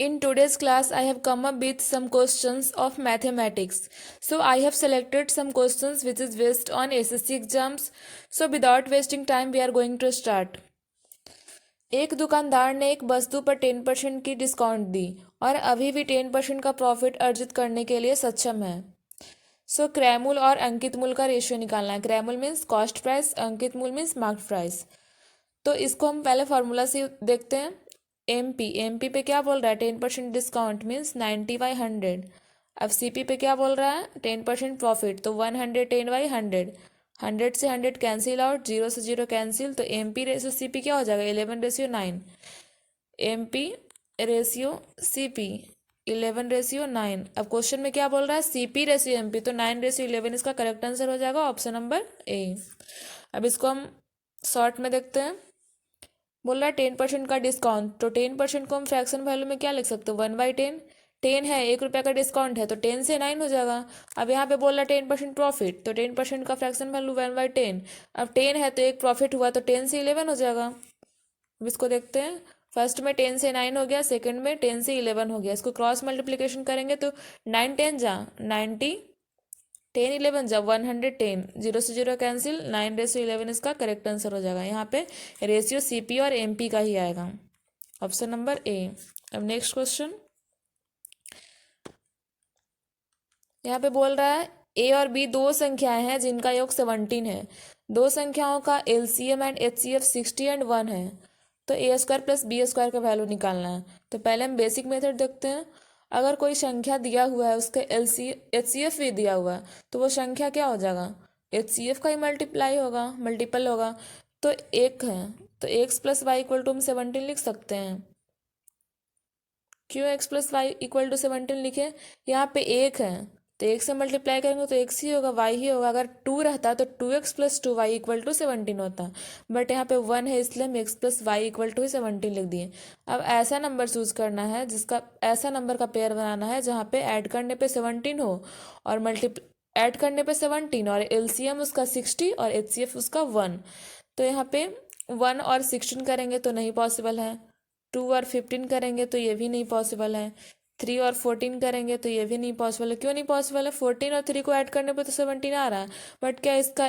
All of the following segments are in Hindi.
In today's class, I have come up with some questions of mathematics. So I have selected some questions which is based on SSC exams. So without wasting time, we are going to start. एक दुकानदार ने एक वस्तु पर 10% की डिस्काउंट दी और अभी भी 10% का प्रॉफिट अर्जित करने के लिए सक्षम है. सो क्रय और अंकित मूल्य का रेशियो निकालना है. क्रय मीन्स कॉस्ट प्राइस, अंकित मूल्य मीन्स मार्केट प्राइस. तो इसको हम पहले फार्मूला से देखते हैं. एमपी पे क्या बोल रहा है? 10% डिस्काउंट मीन्स 90/100. अब सीपी पे क्या बोल रहा है? 10% प्रॉफिट, तो 110/100. 100 से 100 कैंसिल आउट, 0 से 0 कैंसिल, तो एमपी रेशियो सीपी क्या हो जाएगा? 11/9. MP ratio CP 11/9. अब क्वेश्चन में क्या बोल रहा है? सीपी रेशियो एमपी, तो 9/11 इसका करेक्ट आंसर हो जाएगा, ऑप्शन नंबर ए. अब इसको हम शॉर्ट में देखते हैं. बोल रहा है 10% का डिस्काउंट, तो 10% को हम फ्रैक्शन वैल्यू में क्या लिख सकते हो? 1/10. 10 है, 1 रुपये का डिस्काउंट है, तो 10 से 9 हो जाएगा. अब यहाँ पे बोल रहा है 10% प्रॉफिट, तो 10% का फ्रैक्शन वैल्यू 1/10. अब 10 है तो एक प्रॉफिट हुआ, तो 10 से 11 हो जाएगा. अब इसको देखते हैं. फर्स्ट में 10 से 9 हो गया, सेकंड में 10 से 11 हो गया. इसको क्रॉस मल्टीप्लिकेशन करेंगे तो 9 10 जा 90, 10 11 जब 110, 0 से 0 कैंसिल, 9/11 इसका करेक्ट आंसर हो जाएगा. यहाँ पे रेशियो सीपी और एमपी का ही आएगा, ऑप्शन नंबर ए. अब नेक्स्ट क्वेश्चन. यहाँ पे बोल रहा है ए और बी दो संख्याएं हैं जिनका योग 17 है. दो संख्याओं का एलसीएम एंड एचसीएफ 60 एंड 1 है. तो ए स्क्वायर प्लस बी स्क्वायर का वैल्यू निकालना है. तो पहले हम बेसिक मेथड देखते हैं. अगर कोई संख्या दिया हुआ है, उसका एचसीएफ भी दिया हुआ है, तो वो संख्या क्या हो जाएगा? एचसीएफ का ही मल्टीप्लाई होगा, मल्टीपल होगा. तो एक है, तो X plus Y equal to हम 17 लिख सकते हैं. क्यों X plus Y equal to 17 लिखे? यहाँ पे एक है, तो एक से मल्टीप्लाई करेंगे तो एक्स ही होगा, वाई ही होगा. अगर टू रहता तो 2x plus 2y equal to 17 होता. बट यहाँ पे 1 है, इसलिए हम X plus Y equal to 17 लिख दिए. अब ऐसा नंबर चूज करना है जिसका, ऐसा नंबर का पेयर बनाना है जहाँ पे ऐड करने पे 17 हो और ऐड करने पे 17 और एलसीएम उसका 60 और एचसीएफ उसका 1. तो यहाँ पे 1 और 16 करेंगे तो नहीं पॉसिबल है. 2 और 15 करेंगे तो ये भी नहीं पॉसिबल है. 3 और 14 करेंगे तो ये भी नहीं पॉसिबल है. क्यों नहीं पॉसिबल है? 14 और 3 को ऐड करने पे तो 17 आ रहा है. बट क्या इसका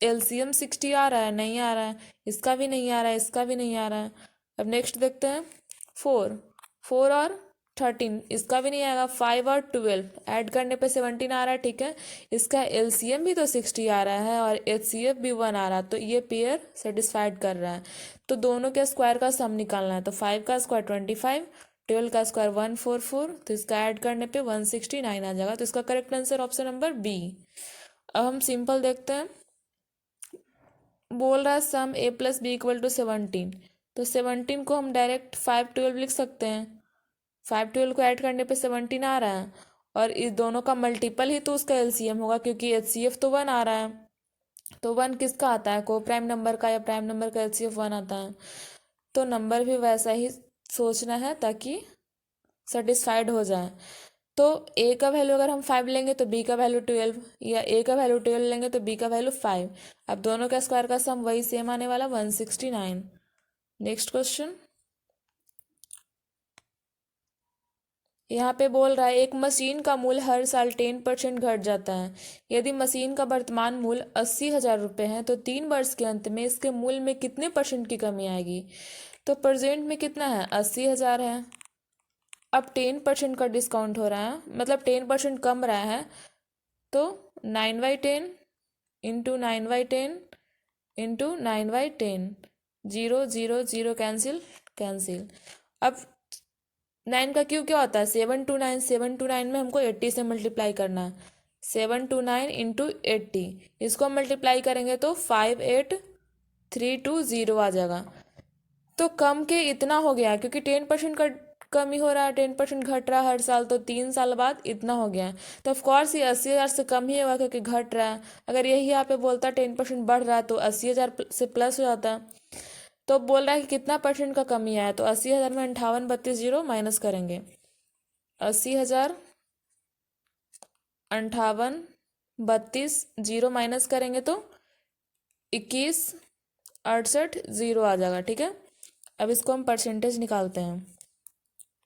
एलसीएम 60 आ रहा है? नहीं आ रहा है. इसका भी नहीं आ रहा है, इसका भी नहीं आ रहा है. अब नेक्स्ट देखते हैं. 4 4 और 13, इसका भी नहीं आएगा. 5 और 12 ऐड करने पे 17 आ रहा है, ठीक है. इसका एलसीएम भी तो 60 आ रहा है और एचसीएफ भी 1 आ रहा है, तो ये पेयर सेटिस्फाइड कर रहा है. तो दोनों के स्क्वायर का सम निकालना है. तो 5 का स्क्वायर 25, 12 का स्क्वायर 144, तो इसका ऐड करने पे 169 आ जाएगा. तो इसका correct answer option number B. अब हम सिंपल देखते हैं. बोल रहा है sum A plus B equal to 17, तो 17 को हम डायरेक्ट 5 12 लिख सकते हैं. 5 12 को ऐड करने पे 17 आ रहा है और इस दोनों का मल्टीपल ही तो उसका एलसीएम होगा, क्योंकि एचसीएफ तो 1 आ रहा है. तो 1 किसका आता है? को प्राइम नंबर का या प्राइम नंबर का एचसीएफ 1 आता है. तो नंबर भी वैसा ही सोचना है ताकि सेटिस्फाइड हो जाए. तो ए का वैल्यू अगर हम 5 लेंगे तो बी का वैल्यू 12, या ए का वैल्यू 12 लेंगे तो बी का वैल्यू 5. अब दोनों का स्क्वायर का सम वही सेम आने वाला 169. Next question. यहाँ पे बोल रहा है एक मशीन का मूल्य हर साल 10% घट जाता है. यदि मशीन का वर्तमान मूल्य 80,000 रुपये है तो 3 वर्ष के अंत में इसके मूल्य में कितने परसेंट की कमी आएगी? तो प्रेजेंट में कितना है? 80,000 है. अब 10% का डिस्काउंट हो रहा है, मतलब 10% कम रहा है, तो 9/10 इंटू 9/10 इंटू 9/10, 0 0 0 कैंसिल कैंसिल. अब 9 का क्यों क्या होता है? 7 to 9, 7 to 9 में हमको 80 से मल्टीप्लाई करना है. 7 to 9 इंटू 80, इसको हम मल्टीप्लाई करेंगे तो 58,320 आ जाएगा. तो कम के इतना हो गया क्योंकि 10% का कमी हो रहा है, 10% घट रहा है हर साल, तो 3 साल बाद इतना हो गया है. तो ऑफकोर्स ये 80,000 से कम ही होगा क्योंकि घट रहा है. अगर यही यहाँ पे बोलता 10% बढ़ रहा है तो 80,000 से प्लस हो जाता. तो बोल रहा है कि कितना परसेंट का कमी आया, तो 80,000 में 58 32 जीरो माइनस करेंगे. 80,000 58 32 जीरो माइनस करेंगे तो 21 68 0 आ जाएगा, ठीक है. अब इसको हम परसेंटेज निकालते हैं.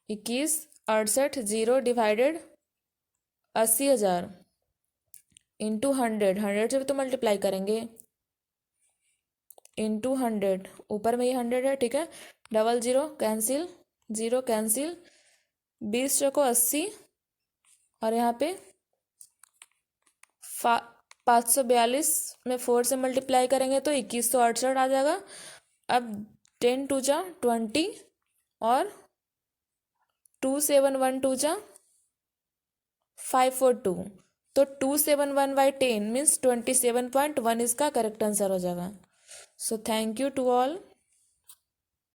2168 जीरो डिवाइडेड 80,000 इंटू 100, 100 से भी तो मल्टीप्लाई करेंगे, इंटू 100, ऊपर में ये 100 है, ठीक है। Double zero cancel, zero cancel, 20 चौको 80, और यहाँ पे 542 में 4 से मल्टीप्लाई करेंगे तो 2168 आ जाएगा। अब 10 टू जा 20 और 2712 जा 542, तो 271/10 मीन्स 27.1 इसका करेक्ट आंसर हो जाएगा। So thank you to all.